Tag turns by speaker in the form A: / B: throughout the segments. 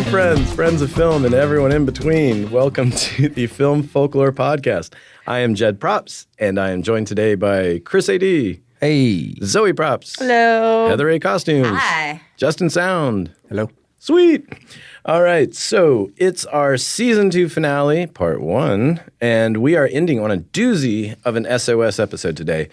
A: friends, friends of film, and everyone in between. Welcome to the Film Folklore Podcast. I am Jed Props, and I am joined today by Chris A.D.
B: Hey.
A: Zoe Props.
C: Hello.
A: Heather A. Costumes.
C: Hi.
A: Justin Sound.
B: Hello.
A: Sweet. All right, so it's our Season 2 finale, Part 1, and we are ending on a doozy of an SOS episode today.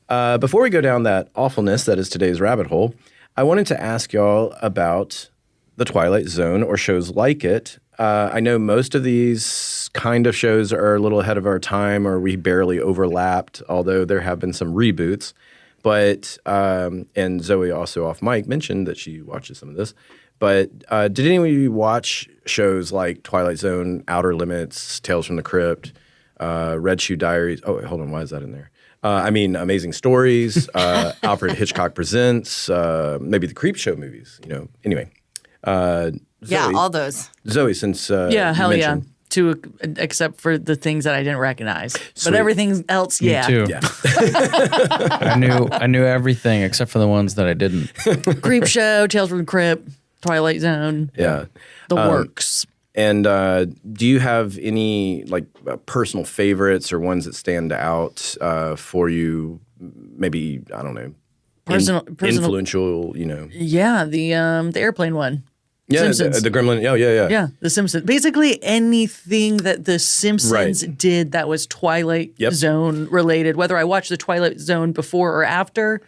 A: Before we go down that awfulness that is today's rabbit hole, I wanted to ask y'all about the Twilight Zone or shows like it. I know most of these kind of shows are a little ahead of our time or we barely overlapped, although there have been some reboots. But, and Zoe also off mic mentioned that she watches some of this. But did any of you watch shows like Twilight Zone, Outer Limits, Tales from the Crypt, Red Shoe Diaries? Oh, wait, hold on. Why is that in there? Amazing Stories, Alfred Hitchcock Presents, maybe the Creepshow movies, you know. Anyway. Zoe,
C: Yeah, all those.
A: Zoe, since
D: yeah, hell
A: you
D: yeah.
A: mentioned-
D: Except for the things that I didn't recognize.
A: Sweet.
D: But everything else,
B: Me
D: yeah.
B: too.
A: Yeah.
B: I knew everything except for the ones that I didn't.
D: Creepshow, Tales from the Crypt, Twilight Zone,
A: Yeah.
D: the works.
A: And do you have any like personal favorites or ones that stand out for you? Maybe, I don't know,
D: Personal-
A: influential, you know.
D: Yeah, the airplane one.
A: Yeah,
D: Simpsons.
A: the Gremlin. Oh, yeah.
D: Yeah, The Simpsons. Basically anything that The Simpsons
A: Right.
D: did that was Twilight
A: Yep.
D: Zone related, whether I watched the Twilight Zone before or after,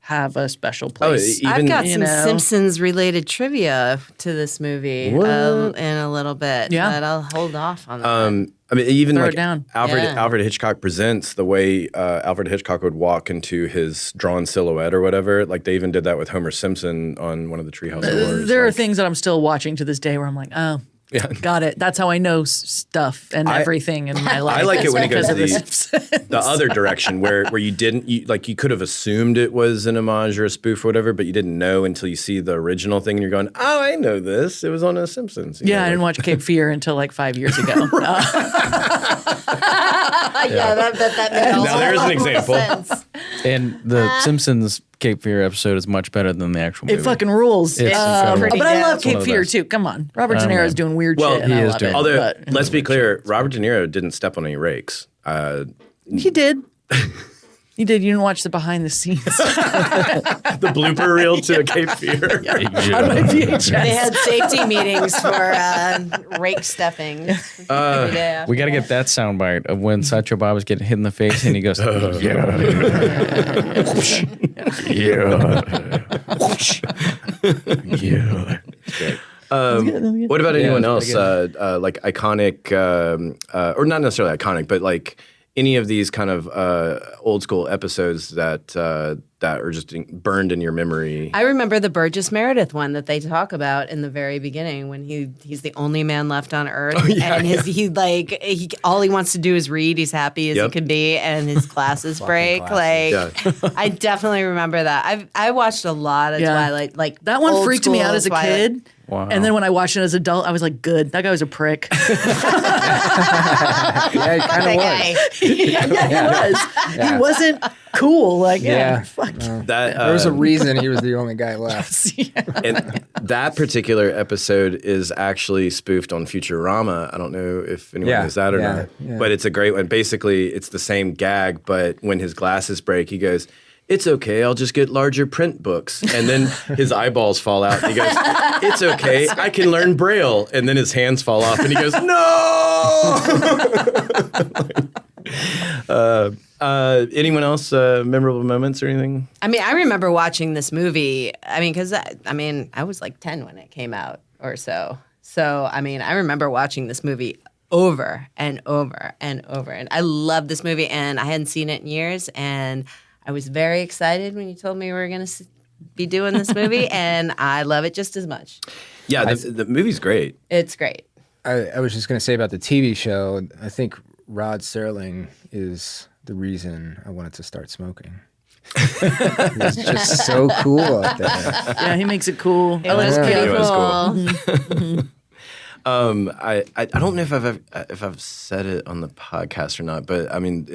D: have a special place.
A: Even,
C: I've got
D: you
C: some
D: know.
C: Simpsons-related trivia to this movie in a little bit,
D: Yeah.
C: but I'll hold off on that.
A: I mean, even
D: Throw it
A: like
D: down.
A: Alfred Hitchcock Presents, the way Alfred Hitchcock would walk into his drawn silhouette or whatever. Like they even did that with Homer Simpson on one of the Treehouse of Horrors.
D: There are
A: like,
D: things that I'm still watching to this day where I'm like, oh,
A: Yeah.
D: got it. That's how I know stuff and everything in my life.
A: I like it when it goes to
D: Because
A: the,
D: of Simpsons.
A: the other direction where you could have assumed it was an homage or a spoof or whatever, but you didn't know until you see the original thing and you're going, oh, I know this. It was on The Simpsons. You
D: Yeah,
A: know,
D: I didn't
A: like-
D: watch Cape Fear until like 5 years ago.
C: Yeah, that made a
A: Now there's an
C: lot more
A: example.
C: sense.
B: And the Simpsons Cape Fear episode is much better than the actual movie.
D: It fucking rules.
B: It's incredible.
C: pretty
D: but I love
C: dope.
B: One
D: Cape
B: of the
D: Fear
B: best.
D: too. Come on. Robert
B: I
D: De
B: don't
D: Niro's
B: know.
D: doing weird
A: Well,
D: shit. And
B: he
D: I
B: is
D: love
B: doing-
D: it,
A: Although,
D: but-
A: let's be clear, Robert De Niro didn't step on any rakes.
D: He did. You did. You didn't watch the behind the scenes
A: The blooper reel to Cape Fear.
D: on my VHS.
C: They had safety meetings for rake stepping.
B: We got to get that soundbite of when Sideshow Bob is getting hit in the face and he goes, yeah. Yeah.
A: What about anyone else?
B: it's
A: Like iconic, or not necessarily iconic, but like any of these kind of old school episodes that are just burned in your memory?
C: I remember the Burgess Meredith one that they talk about in the very beginning when he's the only man left on Earth, and all he wants to do is read. He's happy as he can be, and his glasses break. I definitely remember that. I watched a lot of Twilight. Like
D: That one
C: old
D: freaked me
C: school
D: out as a
C: Twilight.
D: kid.
B: Wow.
D: And then when I watched it as an adult, I was like, good. That guy was a prick.
B: Yeah, he kind
C: That
B: of
C: guy.
D: yeah, he was. He wasn't cool. Like, fuck.
A: That
E: There was a reason he was the only guy left.
A: and that particular episode is actually spoofed on Futurama. I don't know if anyone knows that or not, but it's a great one. Basically, it's the same gag, but when his glasses break, he goes, "It's okay, I'll just get larger print books." And then his eyeballs fall out. And he goes, "It's okay, I can learn Braille." And then his hands fall off and he goes, "No!" Anyone else memorable moments or anything?
C: I mean, I remember watching this movie. I mean, because I was like 10 when it came out or so. So, I mean, I remember watching this movie over and over and over. And I love this movie, and I hadn't seen it in years. And I was very excited when you told me we were going to be doing this movie, and I love it just as much.
A: Yeah, the movie's great.
C: It's great.
E: I was just going to say about the TV show, I think Rod Serling is the reason I wanted to start smoking. It's just so cool out there.
D: Yeah, he makes it cool.
C: It was
E: Yeah.
C: pretty
A: It was
C: cool.
A: I don't know if I've said it on the podcast or not, but I mean,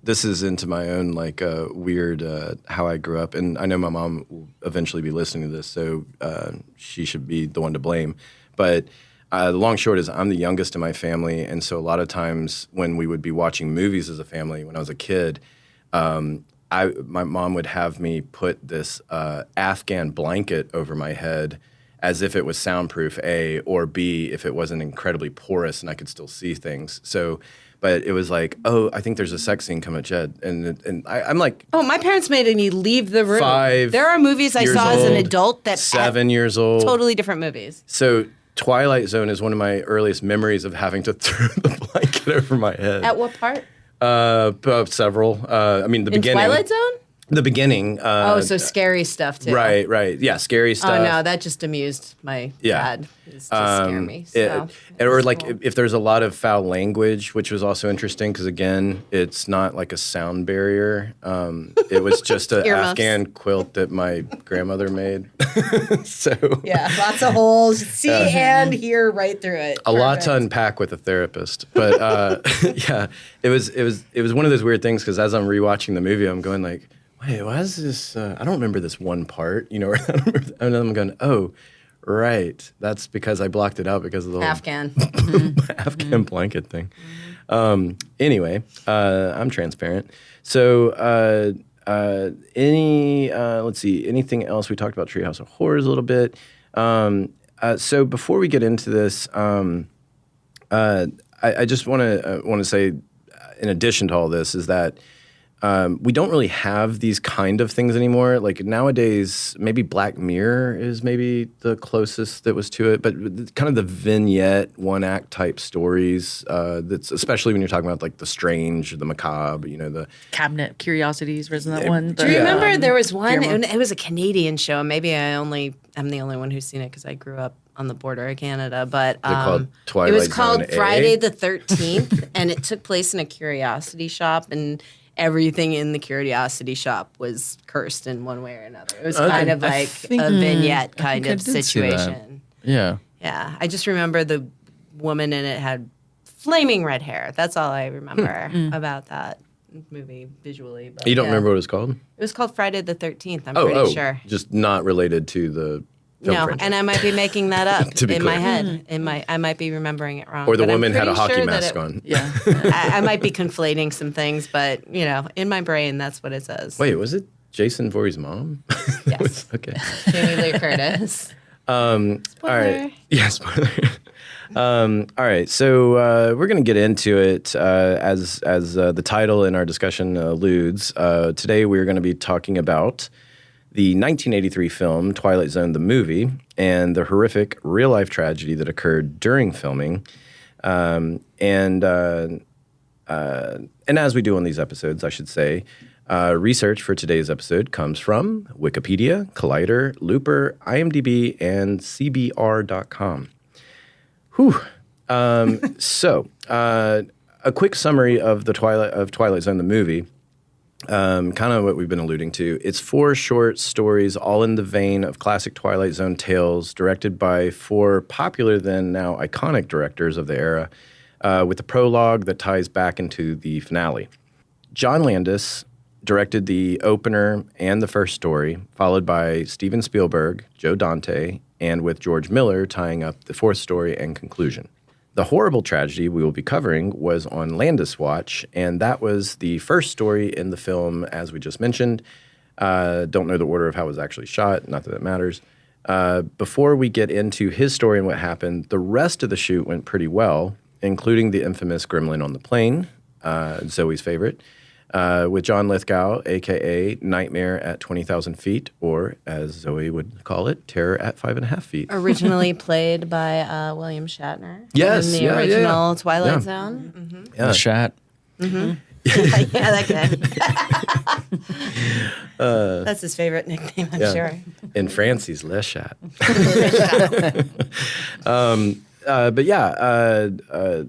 A: this is into my own like weird how I grew up, and I know my mom will eventually be listening to this, so she should be the one to blame. But the long short is I'm the youngest in my family, and so a lot of times when we would be watching movies as a family when I was a kid, my mom would have me put this Afghan blanket over my head as if it was soundproof, A, or B, if it wasn't incredibly porous and I could still see things. So, but it was like, oh, I think there's a sex scene coming at Jed. And I'm like,
C: Oh, my parents made me leave the room.
A: 5
C: There are movies I
A: years
C: saw as an
A: old,
C: adult that
A: 7 years old.
C: totally different movies.
A: So Twilight Zone is one of my earliest memories of having to throw the blanket over my head.
C: At what part?
A: Several. I mean, the
C: In
A: beginning.
C: Twilight Zone?
A: The beginning.
C: So scary stuff too.
A: Right. Yeah, scary stuff.
C: Oh no, that just amused my dad. It just scared me. So
A: Or like if there's a lot of foul language, which was also interesting because again, it's not like a sound barrier. It was just an
C: Earmuffs.
A: Afghan quilt that my grandmother made. So
C: yeah, lots of holes. See and hear right through it.
A: a lot to unpack with a therapist, but yeah, it was one of those weird things because as I'm rewatching the movie, I'm going like, wait, why is this? I don't remember this one part, you know. And then I'm going, oh, right, that's because I blocked it out because of the whole
C: Afghan.
A: Afghan blanket thing. Anyway, I'm transparent. So, let's see, anything else? We talked about Treehouse of Horrors a little bit. So before we get into this, I just want to say, in addition to all this, is that we don't really have these kind of things anymore. Like nowadays, maybe Black Mirror is maybe the closest that was to it, but kind of the vignette, one-act type stories. That's especially when you're talking about like the strange, the macabre. You know, the
D: Cabinet of Curiosities, wasn't that one?
C: Do you remember there was one?
D: Guillermo.
C: It was a Canadian show. Maybe I'm the only one who's seen it because I grew up on the border of Canada. But
A: called Twilight
C: it was
A: Zone
C: called
A: A?
C: Friday the 13th, and it took place in a curiosity shop and. Everything in the curiosity shop was cursed in one way or another. It was kind of like a vignette kind of situation.
B: Yeah.
C: Yeah, I just remember the woman in it had flaming red hair. That's all I remember about that movie visually. But
A: you don't
C: yeah.
A: remember what it was called?
C: It was called Friday the 13th. I'm pretty sure.
A: Just not related to the film
C: No,
A: franchise.
C: and I might be making that up
A: To be
C: in my
A: clear.
C: head. I might be remembering it wrong.
A: Or the
C: but I'm
A: woman had a
C: pretty
A: hockey
C: sure that
A: mask on.
D: Yeah.
C: I might be conflating some things, but in my brain, that's what it says.
A: Wait, was it Jason Voorhees' mom?
C: Yes.
A: Okay.
C: Jamie Lee Curtis.
A: All right. Yeah, spoiler. All right. So we're going to get into it as the title in our discussion alludes. Today we're going to be talking about the 1983 film Twilight Zone, the movie, and the horrific real-life tragedy that occurred during filming. And as we do on these episodes, I should say, research for today's episode comes from Wikipedia, Collider, Looper, IMDb, and CBR.com. Whew. So, a quick summary of Twilight Zone, the movie. Kind of what we've been alluding to. It's 4 short stories, all in the vein of classic Twilight Zone tales, directed by 4 popular then now iconic directors of the era, with a prologue that ties back into the finale. John Landis directed the opener and the first story, followed by Steven Spielberg, Joe Dante, and with George Miller tying up the 4th story and conclusion. The horrible tragedy we will be covering was on Landis' watch, and that was the first story in the film, as we just mentioned. Don't know the order of how it was actually shot, not that it matters. Before we get into his story and what happened, the rest of the shoot went pretty well, including the infamous gremlin on the plane, Zoe's favorite, with John Lithgow, a.k.a. Nightmare at 20,000 feet, or as Zoe would call it, Terror at 5.5 feet.
C: Originally played by William Shatner.
A: Yes,
C: in the
A: yeah,
C: original Twilight
A: Yeah.
C: Zone. Mm-hmm.
A: Yeah.
B: The shot.
C: Yeah, that guy. That's his favorite nickname, I'm
A: Yeah.
C: sure.
A: In France, he's Les Chat. But yeah,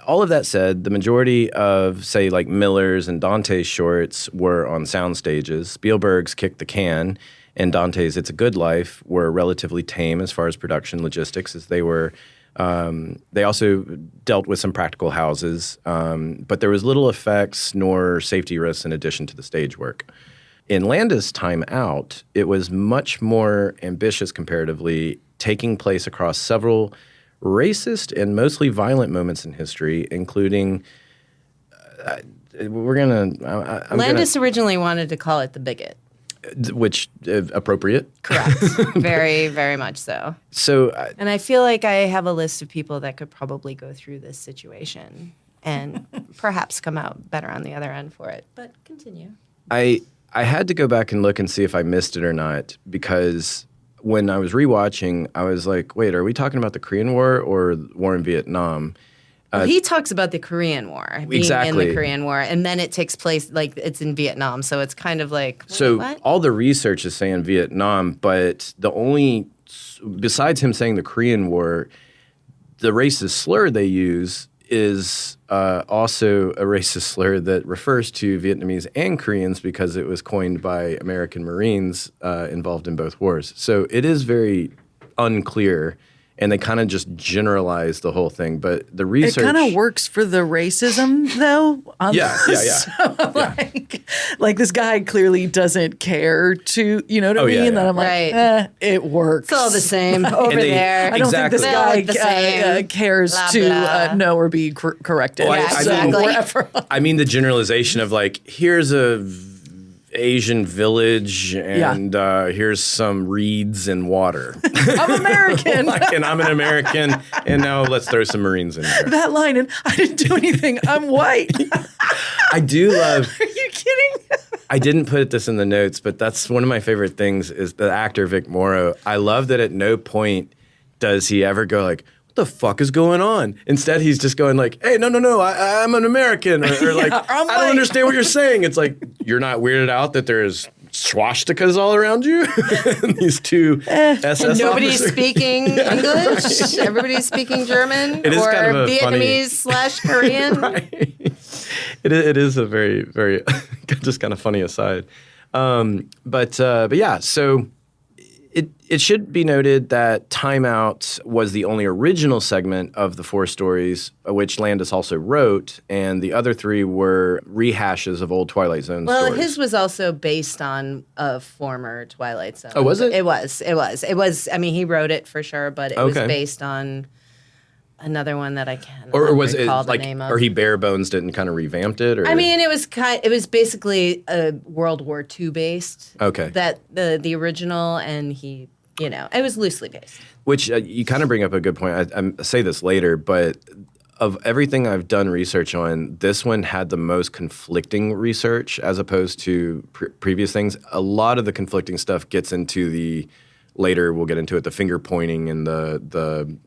A: all of that said, the majority of, say, like Miller's and Dante's shorts were on sound stages. Spielberg's Kick the Can and Dante's It's a Good Life were relatively tame as far as production logistics, as they were. They also dealt with some practical houses, but there was little effects nor safety risks in addition to the stage work. In Landis' time out, it was much more ambitious comparatively, taking place across several racist and mostly violent moments in history, including.
C: Landis originally wanted to call it The Bigot.
A: Which appropriate.
C: Correct. Very, very much so.
A: So,
C: and I feel like I have a list of people that could probably go through this situation and perhaps come out better on the other end for it. But continue.
A: I had to go back and look and see if I missed it or not, because when I was rewatching, I was like, wait, are we talking about the Korean War or war in Vietnam?
C: Well, he talks about the Korean War, being
A: exactly.
C: in the Korean War, and then it takes place, like, it's in Vietnam, so it's kind of like,
A: so
C: what?
A: All the research is saying Vietnam, but besides him saying the Korean War, the racist slur they use is also a racist slur that refers to Vietnamese and Koreans because it was coined by American Marines involved in both wars. So it is very unclear. And they kind of just generalize the whole thing. But the research...
D: It kind of works for the racism, though.
A: Yeah.
D: So, like this guy clearly doesn't care to, you know what I mean?
A: Yeah.
D: And then I'm like, it works.
C: It's all the same over there.
D: I don't think this guy cares
C: blah,
D: to
C: blah.
D: know or be corrected.
A: Well,
C: exactly.
A: I mean the generalization of like, here's a Asian village and here's some reeds and water.
D: I'm American.
A: And I'm an American, and now let's throw some Marines in there.
D: That line, and I didn't do anything. I'm white.
A: I do love...
D: Are you kidding?
A: I didn't put this in the notes, but that's one of my favorite things is the actor Vic Morrow. I love that at no point does he ever go like, what the fuck is going on? Instead, he's just going like, hey, no, I'm an American. Or like, I don't understand what you're saying. It's like, you're not weirded out that there's swastikas all around you? And these two SS
C: Nobody's
A: officers.
C: speaking English. Everybody's speaking German
A: It is
C: or
A: kind of a
C: Vietnamese/Korean.
A: Right. It is a very, very just kind of funny aside. But yeah, so it should be noted that Time Out was the only original segment of the 4 stories, which Landis also wrote, and the other 3 were rehashes of old Twilight Zone
C: Well,
A: stories.
C: his was also based on a former Twilight Zone.
A: Oh, was it?
C: It was. I mean, he wrote it for sure, but it was based on another one that I can't
A: or was it
C: recall the
A: like,
C: name of.
A: or he bare bones it and kind of revamped it? Or?
C: I mean, it was basically a World War II based.
A: Okay.
C: That the original, and he, it was loosely based.
A: Which you kind of bring up a good point. I say this later, but of everything I've done research on, this one had the most conflicting research as opposed to previous things. A lot of the conflicting stuff gets into the later. We'll get into it. The finger pointing and the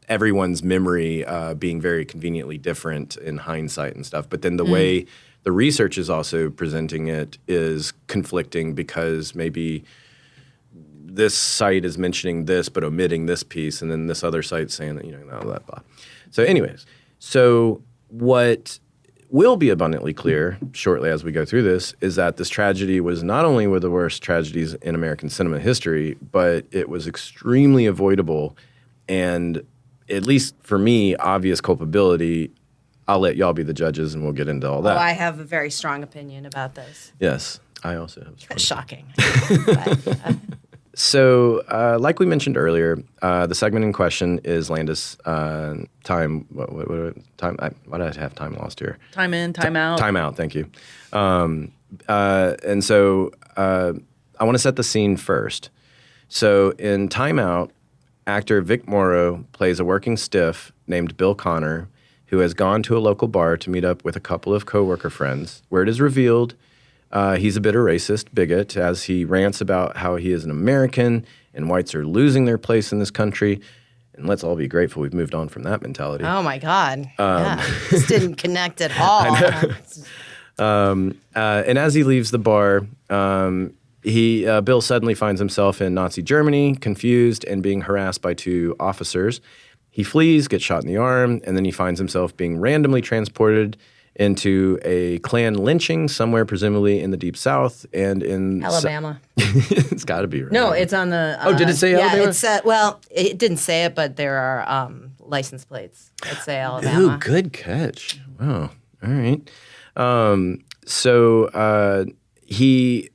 A: everyone's memory being very conveniently different in hindsight and stuff. But then the way the research is also presenting it is conflicting because maybe this site is mentioning this but omitting this piece, and then this other site saying that, blah, blah, blah. So anyways, what will be abundantly clear shortly as we go through this is that this tragedy was not only one of the worst tragedies in American cinema history, but it was extremely avoidable and, at least for me, obvious culpability. I'll let y'all be the judges and we'll get into all that.
C: Oh, I have a very strong opinion about this.
A: Yes, I also have.
C: That's shocking.
A: So, like we mentioned earlier, the segment in question is Landis time. What time? Why did I have time lost here?
D: Time in, time out.
A: Time out. Thank you. And so I want to set the scene first. So in Time Out, actor Vic Morrow plays a working stiff named Bill Connor who has gone to a local bar to meet up with a couple of coworker friends, where it is revealed he's a bitter racist bigot as he rants about how he is an American and whites are losing their place in this country. And let's all be grateful we've moved on from that mentality.
C: Oh, my God. This didn't connect at all.
A: And as he leaves the bar, Bill suddenly finds himself in Nazi Germany, confused and being harassed by 2 officers. He flees, gets shot in the arm, and then he finds himself being randomly transported into a Klan lynching somewhere, presumably in the Deep South and in
C: Alabama.
A: It's got to be right.
C: No, it's on the.
A: Did it say Alabama?
C: Yeah, it's well, it didn't say it, but there are license plates that say Alabama.
A: Ooh, good catch. Wow. All right. He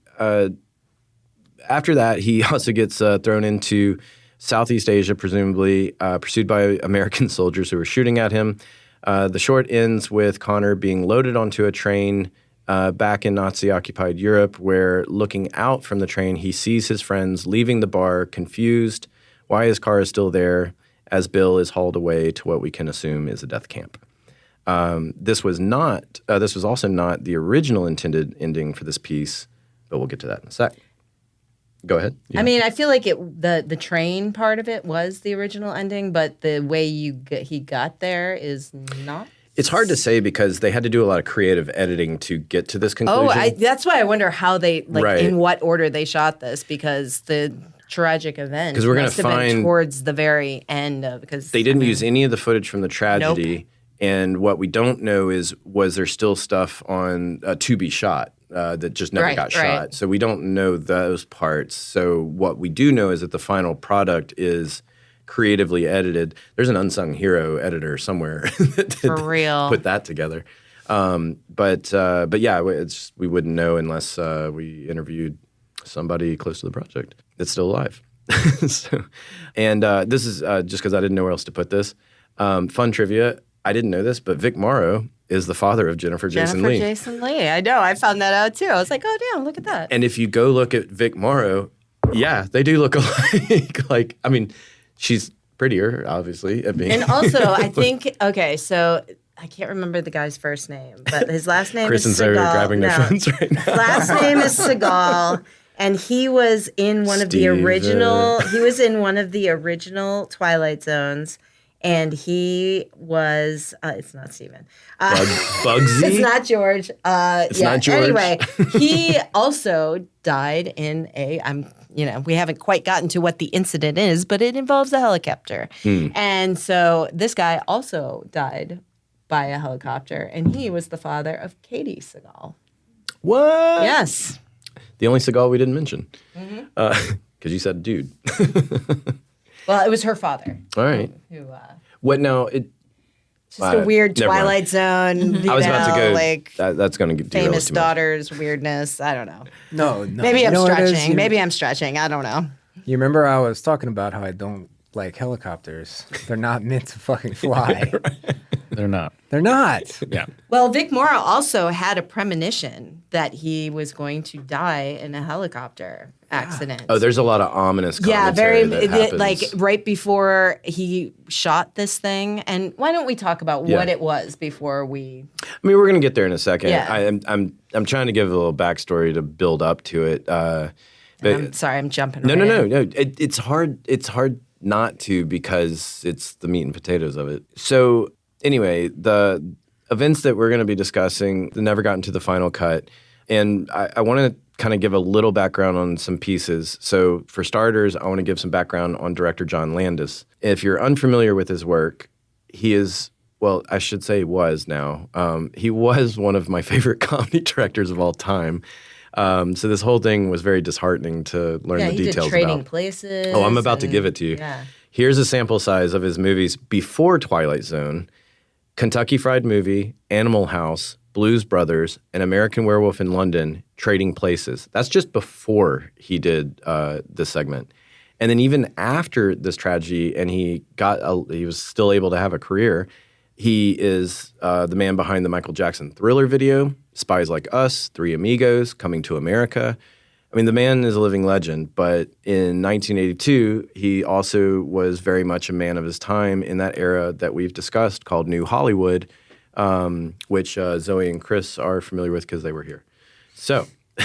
A: after that he also gets thrown into Southeast Asia, presumably, pursued by American soldiers who were shooting at him. The short ends with Connor being loaded onto a train back in Nazi-occupied Europe, where looking out from the train, he sees his friends leaving the bar, confused why his car is still there, as Bill is hauled away to what we can assume is a death camp. This was also not the original intended ending for this piece, but we'll get to that in a sec. Go ahead. Yeah.
C: I mean, I feel like the train part of it was the original ending, but the way he got there is not.
A: It's hard to say because they had to do a lot of creative editing to get to this conclusion.
C: That's why I wonder how they
A: Right.
C: in what order they shot this, because the tragic event
A: 'Cause we're gonna
C: must have been
A: find-
C: towards the very end of because
A: They didn't use any of the footage from the tragedy.
C: Nope.
A: And what we don't know is, was there still stuff on to be shot that just never
C: Right,
A: got
C: right.
A: shot? So we don't know those parts. So what we do know is that the final product is creatively edited. There's an unsung hero editor somewhere that did
C: For real.
A: put that together. But yeah, we wouldn't know unless we interviewed somebody close to the project that's still alive. This is just because I didn't know where else to put this. Fun trivia. I didn't know this, but Vic Morrow is the father of Jennifer Jason Leigh.
C: Jason Leigh. I know. I found that out too. I was like, oh damn, look at that.
A: And if you go look at Vic Morrow, yeah, they do look alike. Like, I mean, she's prettier, obviously, at being.
C: And also, I think so I can't remember the guy's first name, but his last name
A: Chris
C: is
A: and
C: Seagal.
A: Zoe are grabbing their phones right now.
C: Last name is Seagal, and he was in one of the original. He was in one of the original Twilight Zones, and he was. It's not Steven.
A: Bugsy?
C: It's not George.
A: It's not George.
C: Anyway, he also died in we haven't quite gotten to what the incident is, but it involves a helicopter. And so this guy also died by a helicopter, and he was the father of Katie Seagal.
A: What?
C: Yes.
A: The only Seagal we didn't mention. Because you said dude.
C: Well, it was her father.
A: All right.
C: Who,
A: What now?
C: just a weird
A: never mind.
C: Twilight Zone,
A: I was about to go.
C: like
A: That's going to derail it
C: famous
A: too much.
C: daughter's weirdness. I don't know.
E: No.
C: Maybe
E: You
C: I'm
E: know what it is?
C: stretching. Maybe I'm stretching. I don't know.
E: You remember I was talking about how I don't like helicopters. They're not meant to fucking fly.
B: They're not.
E: They're not.
B: Yeah.
C: Well, Vic Morrow also had a premonition that he was going to die in a helicopter accident.
A: Oh, there's a lot of ominous commentary that happens.
C: like right before he shot this thing. And why don't we talk about what it was before we?
A: I mean, we're going to get there in a second.
C: Yeah.
A: I'm trying to give a little backstory to build up to it. But
C: I'm sorry, I'm jumping.
A: no.
C: right in.
A: It's hard. It's hard not to because it's the meat and potatoes of it. So anyway, the events that we're going to be discussing never got into the final cut, and I want to kind of give a little background on some pieces. So for starters, I want to give some background on director John Landis. If you're unfamiliar with his work, he is, well, I should say was now. He was one of my favorite comedy directors of all time. So this whole thing was very disheartening to learn the
C: he
A: details
C: did Trading
A: about.
C: Places.
A: Oh, I'm about to give it to you.
C: Yeah.
A: Here's a sample size of his movies before Twilight Zone: Kentucky Fried Movie, Animal House, Blues Brothers, An American Werewolf in London, Trading Places. That's just before he did this segment. And then even after this tragedy, and he was still able to have a career, he is the man behind the Michael Jackson Thriller video, Spies Like Us, Three Amigos, Coming to America. I mean, the man is a living legend, but in 1982, he also was very much a man of his time in that era that we've discussed called New Hollywood, which Zoe and Chris are familiar with because they were here. So, a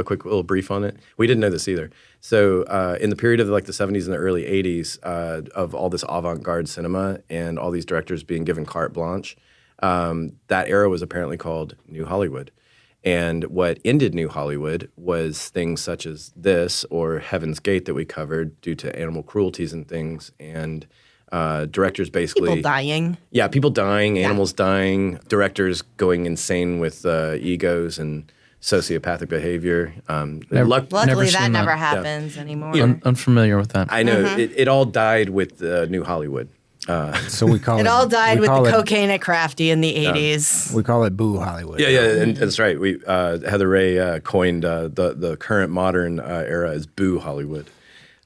A: quick little brief on it. We didn't know this either. So, in the period of like the 70s and the early 80s, of all this avant-garde cinema and all these directors being given carte blanche, that era was apparently called New Hollywood. And what ended New Hollywood was things such as this or Heaven's Gate that we covered due to animal cruelties and things, and directors basically...
C: People dying.
A: Yeah, people dying, animals dying, directors going insane with egos and sociopathic behavior.
C: Luckily,
B: Never
C: that
B: seen
C: never
B: that.
C: happens anymore.
B: Unfamiliar with that.
A: I know, it all died with New Hollywood.
E: So we call it.
C: It all died
E: we
C: with
E: call
C: the
E: it-
C: cocaine at Crafty in the 80s.
E: We call it Boo Hollywood.
A: Yeah, and that's right. We Heather Ray coined the current modern era as Boo Hollywood.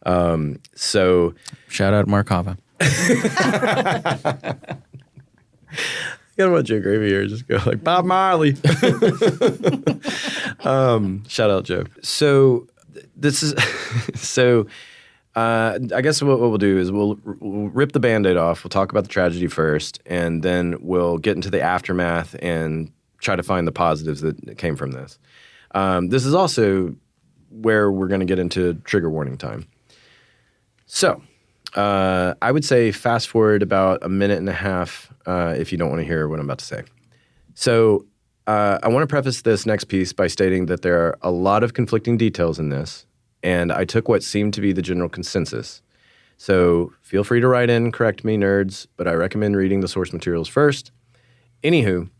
A: So
B: Shout out Markova.
A: got a bunch of gravy here. Just go like Bob Marley. Shout out Joe. So this is I guess what we'll do is we'll rip the Band-Aid off. We'll talk about the tragedy first, and then we'll get into the aftermath and try to find the positives that came from this. This is also where we're going to get into trigger warning time. So I would say fast forward about a minute and a half if you don't want to hear what I'm about to say. So I want to preface this next piece by stating that there are a lot of conflicting details in this, and I took what seemed to be the general consensus. So feel free to write in, correct me, nerds, but I recommend reading the source materials first. Anywho,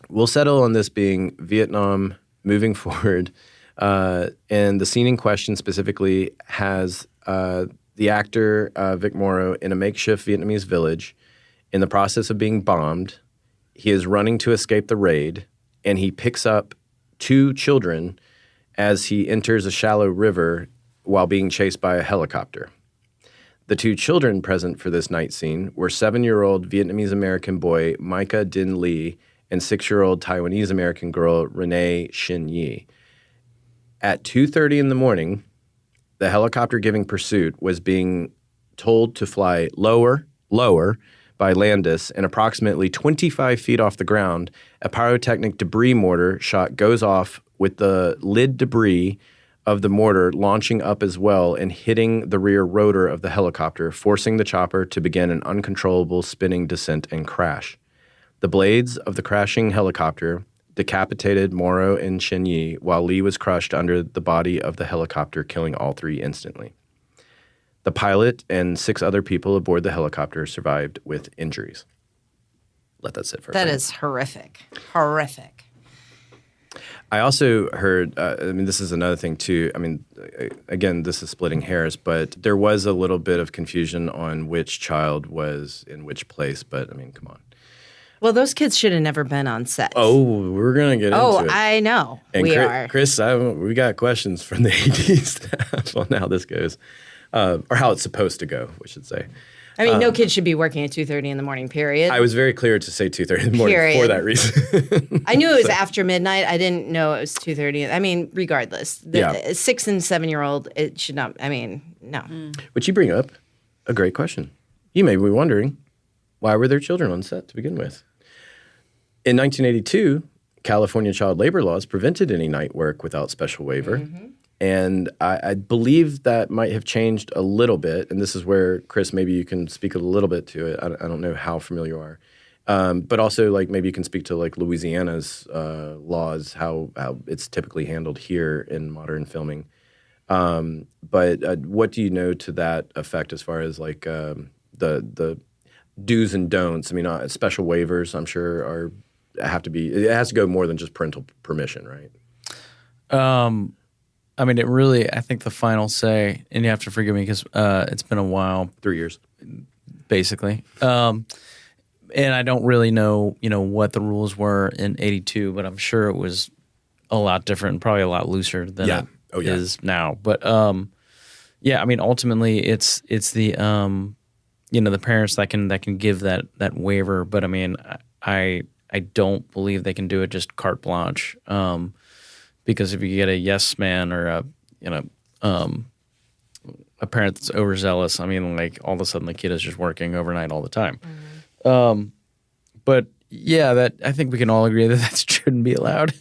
A: we'll settle on this being Vietnam moving forward, and the scene in question specifically has the actor, Vic Morrow, in a makeshift Vietnamese village in the process of being bombed. He is running to escape the raid, and he picks up 2 children as he enters a shallow river while being chased by a helicopter. The 2 children present for this night scene were 7-year-old Vietnamese-American boy Micah Din Lee and 6-year-old Taiwanese-American girl Renee Shin Yi. At 2:30 in the morning, the helicopter giving pursuit was being told to fly lower by Landis, and approximately 25 feet off the ground, a pyrotechnic debris mortar shot goes off with the lid debris of the mortar launching up as well and hitting the rear rotor of the helicopter, forcing the chopper to begin an uncontrollable spinning descent and crash. The blades of the crashing helicopter decapitated Morrow and Shin Yi, while Lee was crushed under the body of the helicopter, killing all 3 instantly. The pilot and 6 other people aboard the helicopter survived with injuries. Let that sit for a
C: That
A: minute.
C: is horrific. Horrific.
A: I also heard, this is another thing too. Again, this is splitting hairs, but there was a little bit of confusion on which child was in which place, but come on.
C: Well, those kids should have never been on set.
A: Oh, we're going to get into it.
C: I know.
A: And
C: we are.
A: Chris, we got questions from the AD staff on how this goes, or how it's supposed to go, we should say.
C: I mean, no kid should be working at 2:30 in the morning, period.
A: I was very clear to say 2:30 in the morning for that reason.
C: I knew it was after midnight. I didn't know it was 2:30. Regardless. The 6 and 7-year-old, it should not, no.
A: Which you bring up a great question. You may be wondering, why were there children on set to begin with? In 1982, California child labor laws prevented any night work without special waiver. Mm-hmm. And I believe that might have changed a little bit. And this is where, Chris, maybe you can speak a little bit to it. I don't know how familiar you are. But also, maybe you can speak to, Louisiana's laws, how it's typically handled here in modern filming. But what do you know to that effect as far as, the do's and don'ts? Special waivers, I'm sure, it has to go more than just parental permission, right?
B: It really, I think the final say, and you have to forgive me because it's been a while.
A: 3 years.
B: Basically. And I don't really know, what the rules were in 82, but I'm sure it was a lot different and probably a lot looser than it is now. But, ultimately it's the, the parents that can give that waiver. But, I don't believe they can do it just carte blanche. Because if you get a yes man or a parent that's overzealous, all of a sudden the kid is just working overnight all the time. Mm-hmm. But yeah, I think we can all agree that shouldn't be allowed.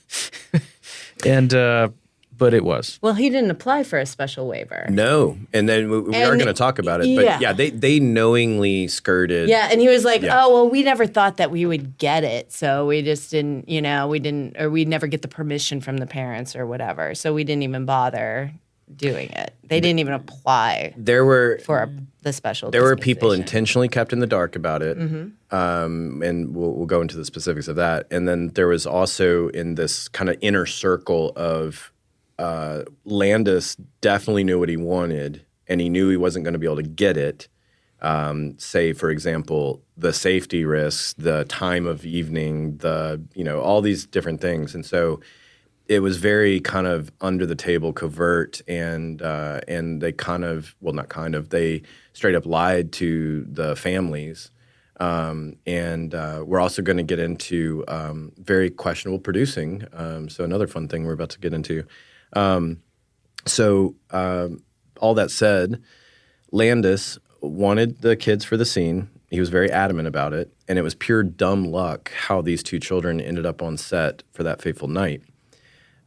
B: But it was.
C: Well, he didn't apply for a special waiver.
A: No, and then we are going to talk about it. But they knowingly skirted.
C: Yeah, and he was like, "Oh, well, we never thought that we would get it, so we just didn't, we'd never get the permission from the parents or whatever, so we didn't even bother doing it. They didn't even apply. For the special.
A: There were people intentionally kept in the dark about it, and we'll go into the specifics of that. And then there was also in this kind of inner circle of. Landis definitely knew what he wanted, and he knew he wasn't going to be able to get it. Say, for example, the safety risks, the time of evening, all these different things. And so it was very kind of under the table, covert, and they they straight up lied to the families. And we're also going to get into very questionable producing. So another fun thing we're about to get into. All that said, Landis wanted the kids for the scene. He was very adamant about it. And it was pure dumb luck how these two children ended up on set for that fateful night.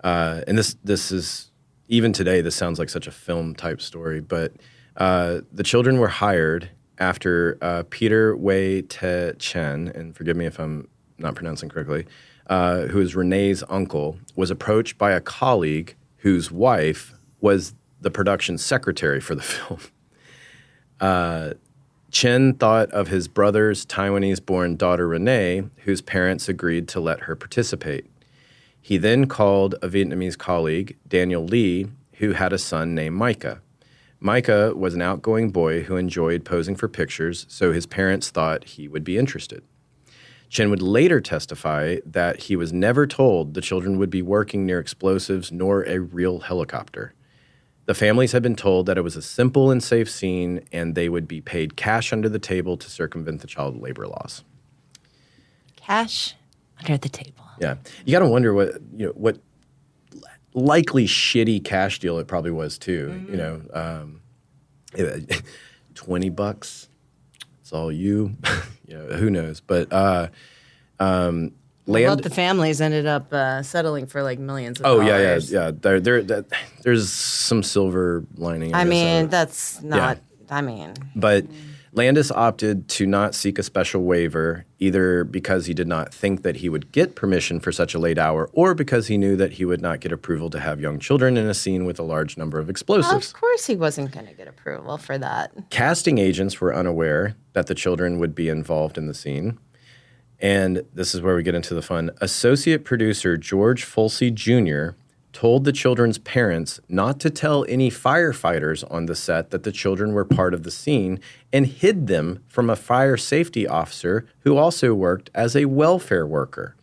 A: And this is, even today, this sounds like such a film type story. But the children were hired after Peter Wei Te Chen, and forgive me if I'm not pronouncing correctly, who is Renee's uncle, was approached by a colleague whose wife was the production secretary for the film. Chen thought of his brother's Taiwanese-born daughter Renee, whose parents agreed to let her participate. He then called a Vietnamese colleague, Daniel Lee, who had a son named Micah. Micah was an outgoing boy who enjoyed posing for pictures, so his parents thought he would be interested. Chen would later testify that he was never told the children would be working near explosives nor a real helicopter. The families had been told that it was a simple and safe scene and they would be paid cash under the table to circumvent the child labor laws.
C: Cash under the table.
A: Yeah. You got to wonder what likely shitty cash deal it probably was too. Mm-hmm. $20. It's all you. Who knows? But
C: Well, the families ended up settling for like millions of dollars.
A: Yeah. There's some silver lining.
C: That's not. Yeah.
A: But Landis opted to not seek a special waiver, either because he did not think that he would get permission for such a late hour, or because he knew that he would not get approval to have young children in a scene with a large number of explosives.
C: Of course, he wasn't going to get approval for that.
A: Casting agents were unaware that the children would be involved in the scene. And this is where we get into the fun. Associate producer George Folsey Jr. told the children's parents not to tell any firefighters on the set that the children were part of the scene and hid them from a fire safety officer who also worked as a welfare worker.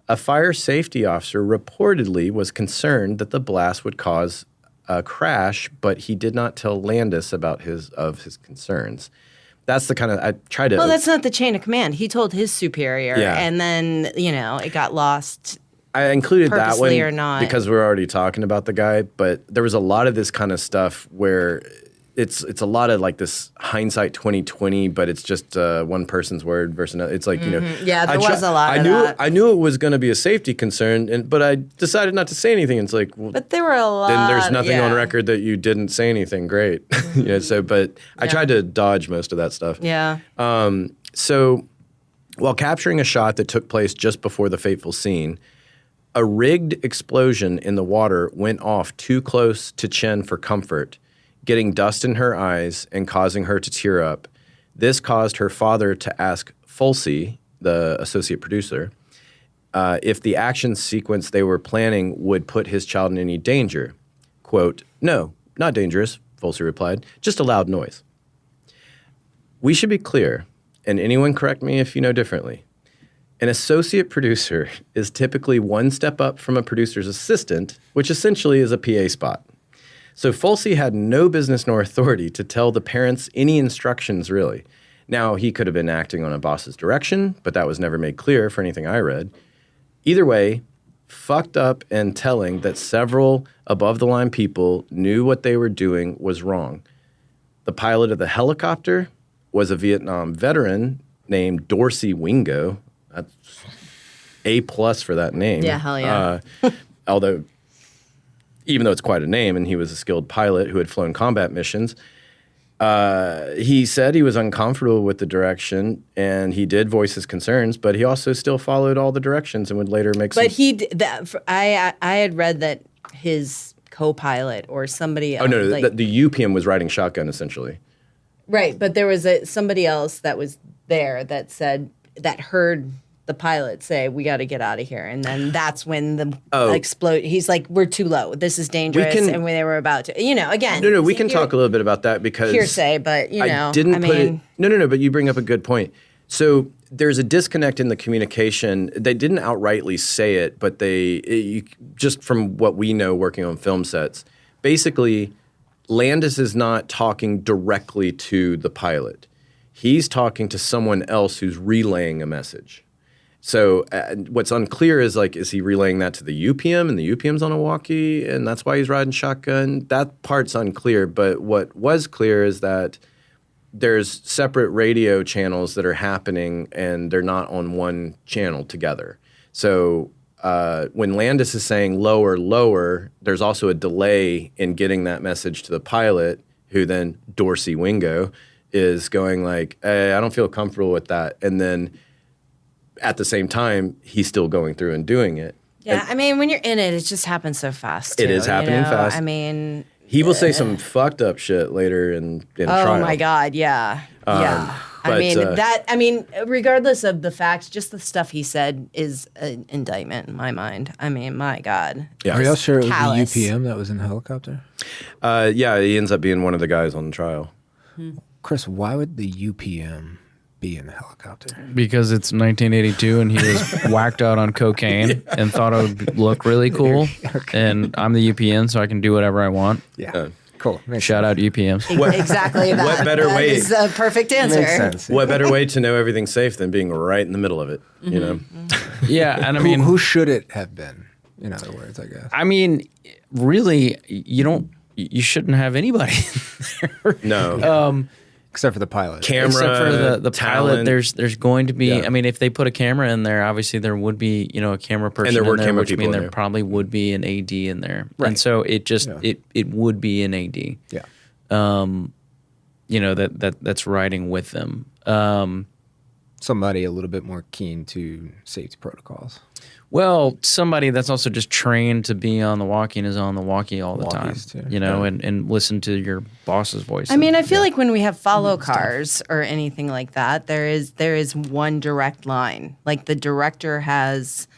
A: A fire safety officer reportedly was concerned that the blast would cause a crash, but he did not tell Landis about his concerns. That's the kind of, I try to...
C: Well, that's not the chain of command. He told his superior, and then, it got lost.
A: I included that one
C: or not.
A: because we're already talking about the guy, but there was a lot of this kind of stuff where it's a lot of like this hindsight 2020, but it's just one person's word versus another. It's like,
C: Yeah, there was a lot of that.
A: I knew it was going to be a safety concern, but I decided not to say anything. It's like, well,
C: but there were a lot.
A: Then there's nothing on record that you didn't say anything. Great. I tried to dodge most of that stuff.
C: Yeah.
A: So while capturing a shot that took place just before the fateful scene, a rigged explosion in the water went off too close to Chen for comfort, getting dust in her eyes and causing her to tear up. This caused her father to ask Folsey, the associate producer, if the action sequence they were planning would put his child in any danger. Quote, "No, not dangerous," Folsey replied, "just a loud noise." We should be clear, and anyone correct me if you know differently. An associate producer is typically one step up from a producer's assistant, which essentially is a PA spot. So Folsey had no business nor authority to tell the parents any instructions, really. Now, he could have been acting on a boss's direction, but that was never made clear for anything I read. Either way, fucked up and telling that several above-the-line people knew what they were doing was wrong. The pilot of the helicopter was a Vietnam veteran named Dorsey Wingo. That's A+ for that name.
C: Yeah, hell yeah.
A: Although, even though it's quite a name, and he was a skilled pilot who had flown combat missions, he said he was uncomfortable with the direction, and he did voice his concerns, but he also still followed all the directions and would later make some...
C: But I had read that his co-pilot or somebody else...
A: Oh, no, the UPM was riding shotgun, essentially.
C: Right, but there was somebody else that was there that said... that heard the pilot say, "We got to get out of here," and then that's when the explode. He's like, "We're too low. This is dangerous," and they were about to, again.
A: No, we can talk a little bit about that because
C: hearsay, but
A: I didn't put it. No, but you bring up a good point. So there's a disconnect in the communication. They didn't outrightly say it, but just from what we know working on film sets, basically Landis is not talking directly to the pilot. He's talking to someone else who's relaying a message. So what's unclear is is he relaying that to the UPM and the UPM's on a walkie and that's why he's riding shotgun? That part's unclear, but what was clear is that there's separate radio channels that are happening and they're not on one channel together. So when Landis is saying lower, lower, there's also a delay in getting that message to the pilot, who then, Dorsey Wingo, is going hey, I don't feel comfortable with that. And then at the same time, he's still going through and doing it.
C: Yeah, I mean, when you're in it, it just happens so fast, too,
A: it is happening fast.
C: I mean...
A: He will say some fucked up shit later in trial.
C: Oh, my God, yeah. Yeah.
A: But,
C: I mean, regardless of the facts, just the stuff he said is an indictment in my mind. I mean, my God.
A: Yeah.
E: Are y'all sure it was
C: Callous.
E: the UPM that was in the helicopter?
A: Yeah, he ends up being one of the guys on the trial.
E: Chris, why would the UPM be in the helicopter?
B: Because it's 1982 and he was whacked out on cocaine and thought it would look really cool. And I'm the UPN, so I can do whatever I want.
E: Yeah. Cool. Makes
B: Shout out UPMs.
C: Exactly that.
A: What better way-
C: That is a perfect answer.
E: Makes sense.
A: What better way to know everything's safe than being right in the middle of it, you know?
B: Yeah, and I
E: Who,
B: mean,
E: who should it have been? In other words, I guess.
B: I mean, really, you shouldn't have anybody there.
A: No.
E: Except for the pilot.
A: Camera,
B: Except for the pilot,
A: talent.
B: there's going to be.
A: Yeah.
B: I mean, if they put a camera in there, obviously there would be a camera person
A: there were
B: in there,
A: camera
B: which
A: people
B: means
A: in
B: there
A: there.
B: probably would be an AD in there,
E: Right.
B: and so it just
E: Yeah.
B: it would be an AD.
E: Yeah.
B: That's riding with them.
E: Somebody a little bit more keen to safety protocols.
B: Well, somebody that's also just trained to be on the walkie and is on the walkie all the time,
E: Walkies, too.
B: and listen to your boss's voice.
C: I mean, I feel like when we have follow cars or anything like that, there is one direct line. Like the director has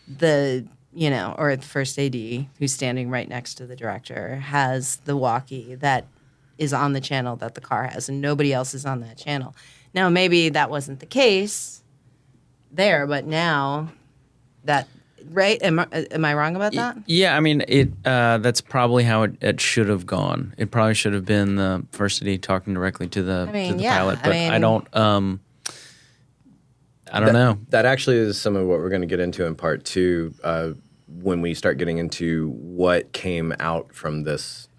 C: the, or the first AD who's standing right next to the director has the walkie that is on the channel that the car has, and nobody else is on that channel. Now, maybe that wasn't the case there, but now that, right? Am I wrong about that?
B: Yeah, I mean, that's probably how it should have gone. It probably should have been the first AD talking directly to the pilot, but I don't know.
A: That actually is some of what we're going to get into in part two when we start getting into what came out from this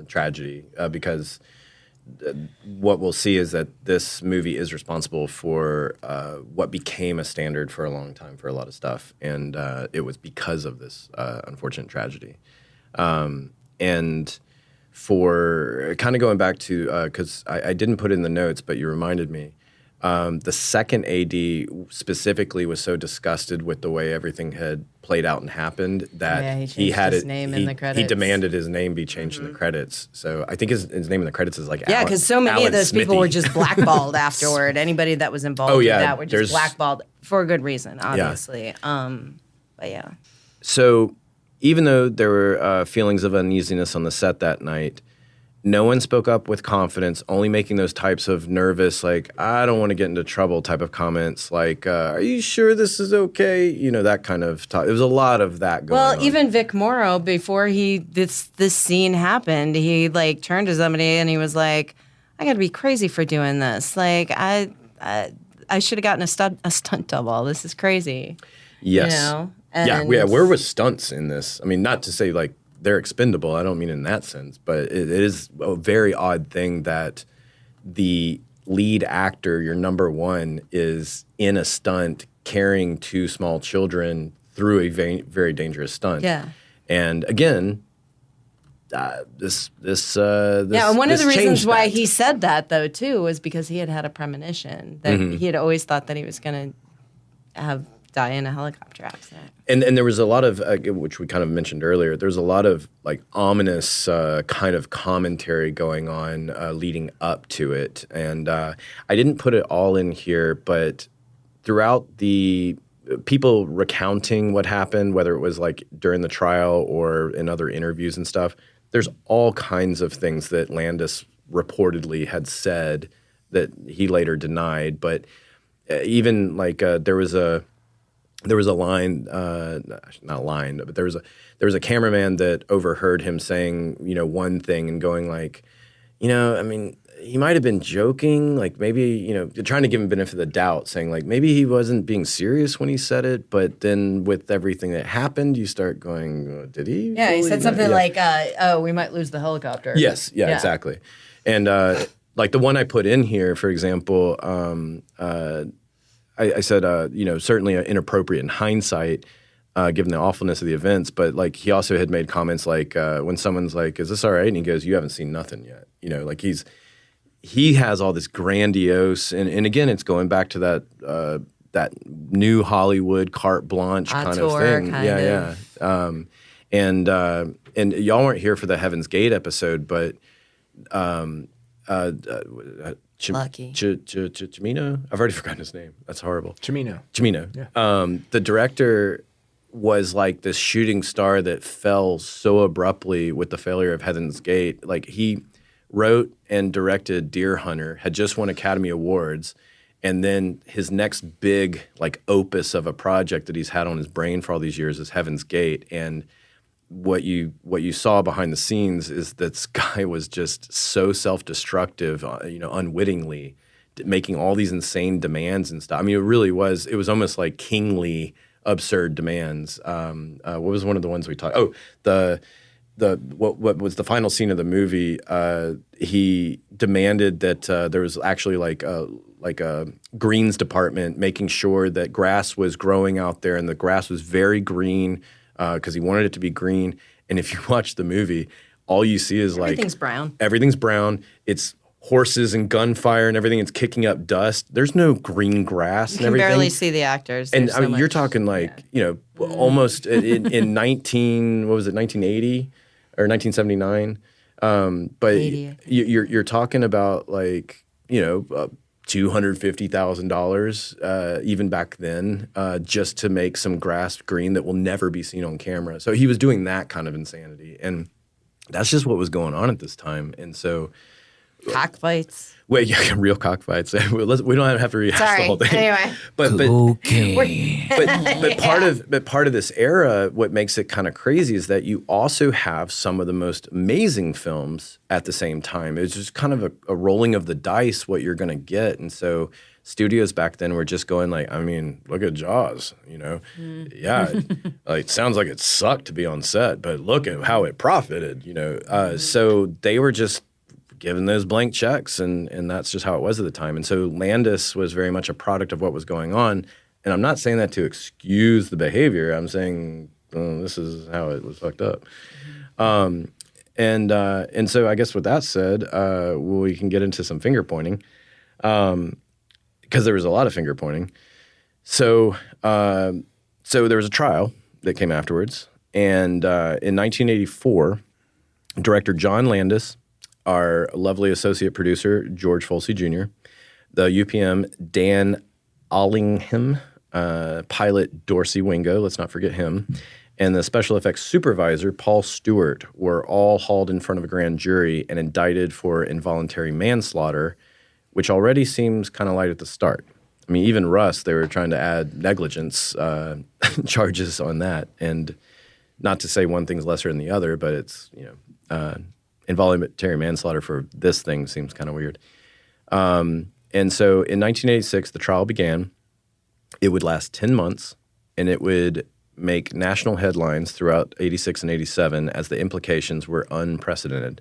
A: tragedy, because what we'll see is that this movie is responsible for what became a standard for a long time for a lot of stuff, and it was because of this unfortunate tragedy. And for kind of going back to, because I didn't put it in the notes, but you reminded me, the second AD specifically was so disgusted with the way everything had played out and happened that
C: he
A: he
C: changed
A: had
C: his
A: it.
C: name
A: he,
C: in the credits.
A: he demanded his name be changed in the credits. So I think his name in the credits is
C: Yeah,
A: Alan-
C: because so many of
A: Alan
C: those people
A: Smithy.
C: were just blackballed afterward. Anybody that was involved with that were just
A: there's-
C: blackballed for a good reason, obviously. But yeah.
A: So even though there were feelings of uneasiness on the set that night, no one spoke up with confidence, only making those types of nervous, I don't want to get into trouble type of comments, are you sure this is okay? That kind of talk. There was a lot of that going on.
C: Well, even Vic Morrow, before this scene happened, he turned to somebody and he was like, "I got to be crazy for doing this. I should have gotten a stunt double. This is crazy."
A: Yes.
C: And
A: Yeah, where was stunts in this? I mean, not to say they're expendable. I don't mean in that sense, but it is a very odd thing that the lead actor, your number one, is in a stunt carrying two small children through a very dangerous stunt.
C: Yeah.
A: And again, this
C: Yeah, and one of the reasons
A: changed
C: why
A: that.
C: he said that, though, too, was because he had a premonition that he had always thought that he was going to die in a helicopter accident.
A: And there was a lot of, which we kind of mentioned earlier, there's a lot of ominous kind of commentary going on leading up to it. And I didn't put it all in here, but throughout the people recounting what happened, whether it was during the trial or in other interviews and stuff, there's all kinds of things that Landis reportedly had said that he later denied. But even like there was a line, not a line, but there was a cameraman that overheard him saying, one thing and going like, I mean, he might have been joking, like maybe, trying to give him benefit of the doubt, saying like maybe he wasn't being serious when he said it, but then with everything that happened, you start going, did he?
C: Yeah, he
A: fully
C: said
A: know?"
C: something
A: Yeah.
C: like, "Oh, we might lose the helicopter."
A: Yes, yeah, exactly. And like the one I put in here, for example, I said, certainly inappropriate in hindsight, given the awfulness of the events. But like he also had made comments like when someone's like, "Is this all right?" and he goes, "You haven't seen nothing yet." Like he has all this grandiose, and again, it's going back to that new Hollywood carte blanche kind of
C: Auteur
A: thing.
C: kind
A: Yeah,
C: of.
A: yeah. And y'all weren't here for the Heaven's Gate episode, but
C: Lucky.
A: Cimino? I've already forgotten his name. That's horrible.
E: Cimino.
A: Yeah. The director was like this shooting star that fell so abruptly with the failure of Heaven's Gate. Like he wrote and directed Deer Hunter, had just won Academy Awards, and then his next big like opus of a project that he's had on his brain for all these years is Heaven's Gate. And what you saw behind the scenes is that this guy was just so self-destructive, unwittingly, making all these insane demands and stuff. I mean, it was almost like kingly absurd demands. What was one of the ones we talked? Oh, what was the final scene of the movie? He demanded that there was actually like a greens department making sure that grass was growing out there and the grass was very green because he wanted it to be green. And if you watch the movie, all you see is
C: Everything's brown.
A: Everything's brown. It's horses and gunfire and everything. It's kicking up dust. There's no green grass and
C: You can
A: everything.
C: barely see the actors.
A: And
C: There's
A: I mean,
C: so
A: you're
C: much-
A: talking like, almost in 1980 or 1979. But
C: 80, I think.
A: you're talking about like, $250,000 even back then just to make some grass green that will never be seen on camera. So he was doing that kind of insanity. And that's just what was going on at this time. And so
C: Cockfights.
A: Wait, yeah, real cockfights. We don't have to rehash the
C: Sorry.
A: whole thing.
C: Anyway.
A: But
B: Okay.
A: part of this era, what makes it kind of crazy is that you also have some of the most amazing films at the same time. It's just kind of a rolling of the dice what you're going to get, and so studios back then were just going like, I mean, look at Jaws, yeah, like sounds like it sucked to be on set, but look at how it profited, So they were just given those blank checks, and that's just how it was at the time. And so Landis was very much a product of what was going on. And I'm not saying that to excuse the behavior. I'm saying this is how it was fucked up. And so I guess with that said, we can get into some finger pointing because there was a lot of finger pointing. So there was a trial that came afterwards. And in 1984, director John Landis, our lovely associate producer, George Folsey Jr., the UPM, Dan Allingham, pilot Dorsey Wingo, let's not forget him, and the special effects supervisor, Paul Stewart, were all hauled in front of a grand jury and indicted for involuntary manslaughter, which already seems kind of light at the start. I mean, even Russ, they were trying to add negligence charges on that. And not to say one thing's lesser than the other, but it's, involuntary manslaughter for this thing seems kind of weird. And so in 1986, the trial began. It would last 10 months, and it would make national headlines throughout 86 and 87 as the implications were unprecedented.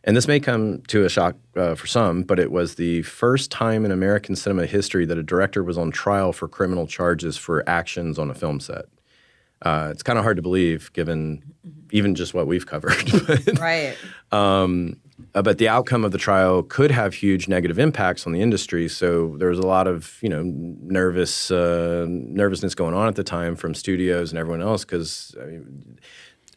A: And this may come to a shock for some, but it was the first time in American cinema history that a director was on trial for criminal charges for actions on a film set. It's kind of hard to believe given even just what we've covered.
C: Right.
A: But the outcome of the trial could have huge negative impacts on the industry. So there was a lot of, nervousness going on at the time from studios and everyone else because,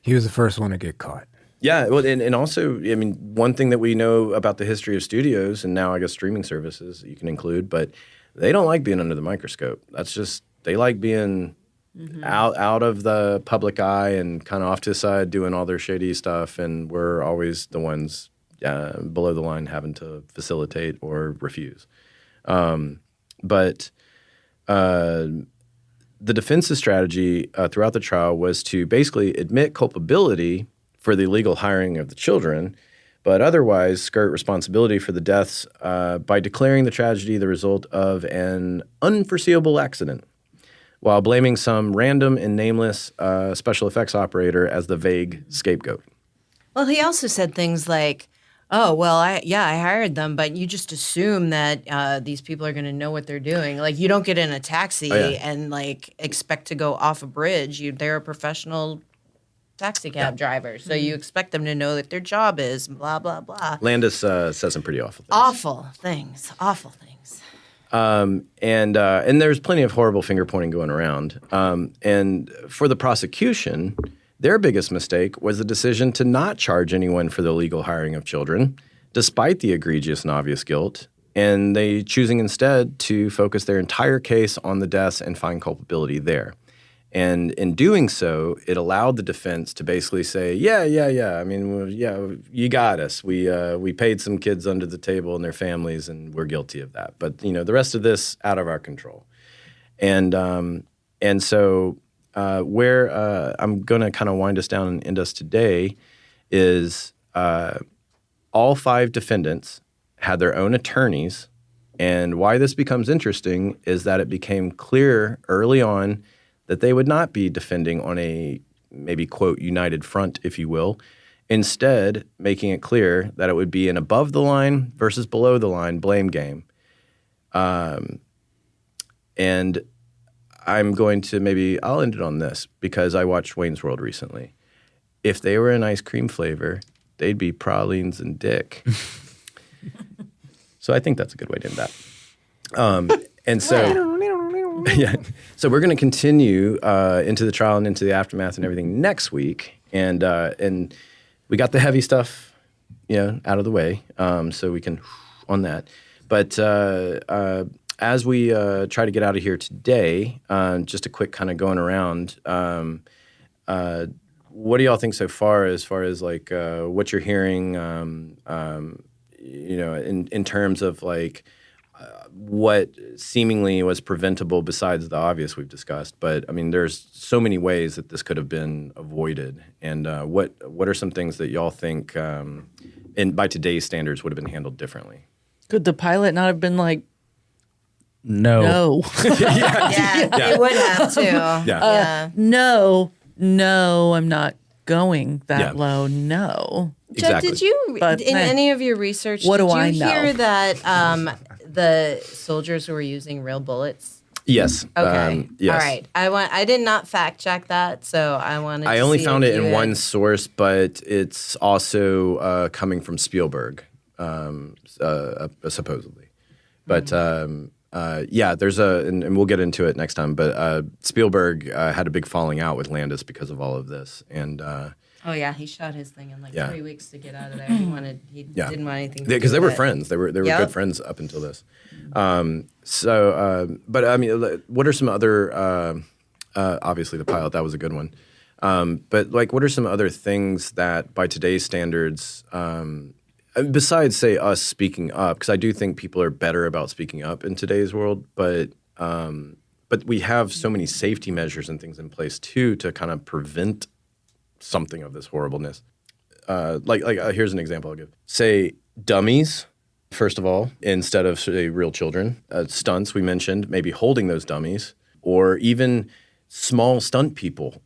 E: He was the first one to get caught.
A: yeah, well, and also, one thing that we know about the history of studios, and now I guess streaming services you can include, but they don't like being under the microscope. That's just, they like being out of the public eye and kind of off to the side doing all their shady stuff, and we're always the ones below the line having to facilitate or refuse. But the defense's strategy throughout the trial was to basically admit culpability for the illegal hiring of the children, but otherwise skirt responsibility for the deaths by declaring the tragedy the result of an unforeseeable accident, while blaming some random and nameless special effects operator as the vague scapegoat.
C: Well, he also said things like, "Oh, well, I hired them, but you just assume that these people are going to know what they're doing. Like, you don't get in a taxi and like expect to go off a bridge. They're a professional taxi cab driver, so you expect them to know that their job is blah blah blah."
A: Landis says some pretty awful things.
C: Awful things.
A: And there's plenty of horrible finger pointing going around. And for the prosecution, their biggest mistake was the decision to not charge anyone for the illegal hiring of children, despite the egregious and obvious guilt, and they choosing instead to focus their entire case on the deaths and find culpability there. And in doing so, it allowed the defense to basically say, yeah. I mean, you got us. We paid some kids under the table and their families, and we're guilty of that. But the rest of this out of our control. And so where I'm going to kind of wind us down and end us today is all 5 defendants had their own attorneys. And why this becomes interesting is that it became clear early on that they would not be defending on a maybe, quote, united front, if you will, instead making it clear that it would be an above the line versus below the line blame game. And I'm going to I'll end it on this because I watched Wayne's World recently. If they were an ice cream flavor, they'd be pralines and dick. So I think that's a good way to end that. And so... Yeah. So we're going to continue into the trial and into the aftermath and everything next week, and we got the heavy stuff, out of the way, so we can on that. But as we try to get out of here today, just a quick kind of going around. What do y'all think so far as like what you're hearing? In terms of like. What seemingly was preventable besides the obvious we've discussed. But, I mean, there's so many ways that this could have been avoided. And what are some things that y'all think, by today's standards, would have been handled differently?
D: Could the pilot not have been like,
B: No.
D: no,
C: They would have to.
A: Yeah.
D: no, I'm not going that low, no.
A: Exactly.
C: Judd, did you,
D: But,
C: in any of your research,
D: what
C: did
D: do I
C: you
D: know?
C: hear that the soldiers were using real bullets?
A: Yes.
C: Okay.
A: Yes.
C: All right. I did not fact check that, so I wanted.
A: I
C: to
A: only
C: see
A: found
C: if
A: it in
C: you had-
A: one source, but it's also coming from Spielberg, supposedly. But there's and we'll get into it next time. But Spielberg had a big falling out with Landis because of all of this, and.
C: Oh yeah, he shot his thing in like 3 weeks to get out of there. He didn't want anything to do
A: because they
C: with
A: were
C: it.
A: friends. They were good friends up until this. But I mean, what are some other? Obviously, the pilot, that was a good one. But like, what are some other things that, by today's standards, besides say us speaking up? Because I do think people are better about speaking up in today's world, but we have so many safety measures and things in place too to kind of prevent something of this horribleness. Here's an example I'll give. Say dummies, first of all, instead of say real children. Stunts we mentioned, maybe holding those dummies, or even small stunt people.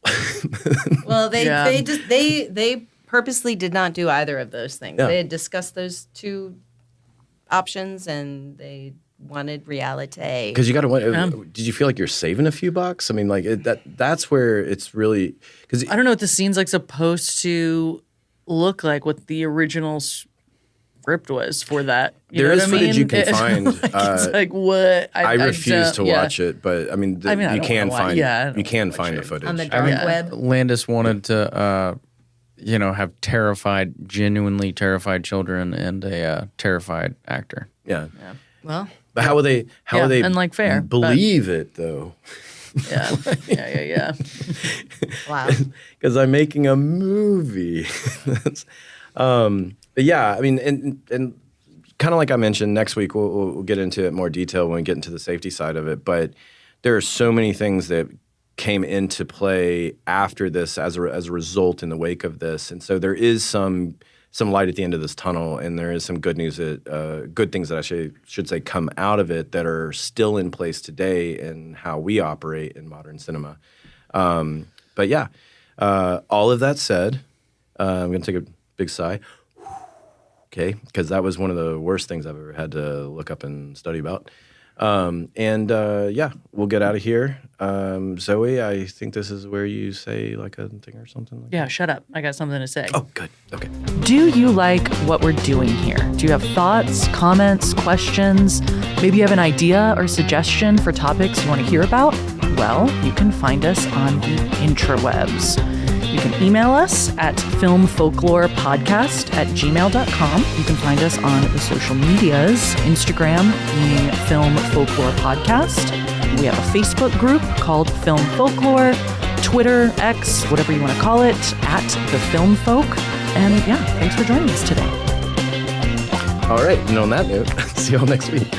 C: Well, they purposely did not do either of those things.
A: Yeah.
C: They had discussed those two options, and they wanted reality.
A: Because you got to. Did you feel like you're saving a few bucks? I mean, like that's where it's really. Because
D: I don't know what the scene's like supposed to look like. What the original script was for that.
A: There is footage you can find.
D: It's like what
A: I refuse to watch it, but I mean,
D: I
A: you
D: don't
A: can
D: wanna
A: find.
D: watch-
A: You can
D: watch
A: find
D: it.
A: the footage.
C: On the dark web.
B: Landis wanted to, have genuinely terrified children and a terrified actor.
A: Yeah.
C: Well,
A: But how will they? How will they?
D: and like fair, but-
A: believe it though.
D: Yeah.
C: wow.
A: Because I'm making a movie. But yeah, I mean, and kind of like I mentioned, next week we'll get into it in more detail when we get into the safety side of it. But there are so many things that came into play after this as a result in the wake of this. And so there is some light at the end of this tunnel, and there is some good news that good things that I should say come out of it that are still in place today in how we operate in modern cinema. But yeah, all of that said, I'm going to take a big sigh. Okay, because that was one of the worst things I've ever had to look up and study about. Yeah, we'll get out of here. Zoe, I think this is where you say like a thing or something like
D: Yeah, shut up. I got something to say.
A: Oh, good. Okay.
F: Do you like what we're doing here? Do you have thoughts, comments, questions? Maybe you have an idea or suggestion for topics you want to hear about? Well, you can find us on the interwebs. You can email us at filmfolklorepodcast@gmail.com. You can find us on the social medias, Instagram being Film Folklore Podcast. We have a Facebook group called Film Folklore, Twitter, X, whatever you want to call it, at The Film Folk. And yeah, thanks for joining us today.
A: All right. And on that note, see y'all next week.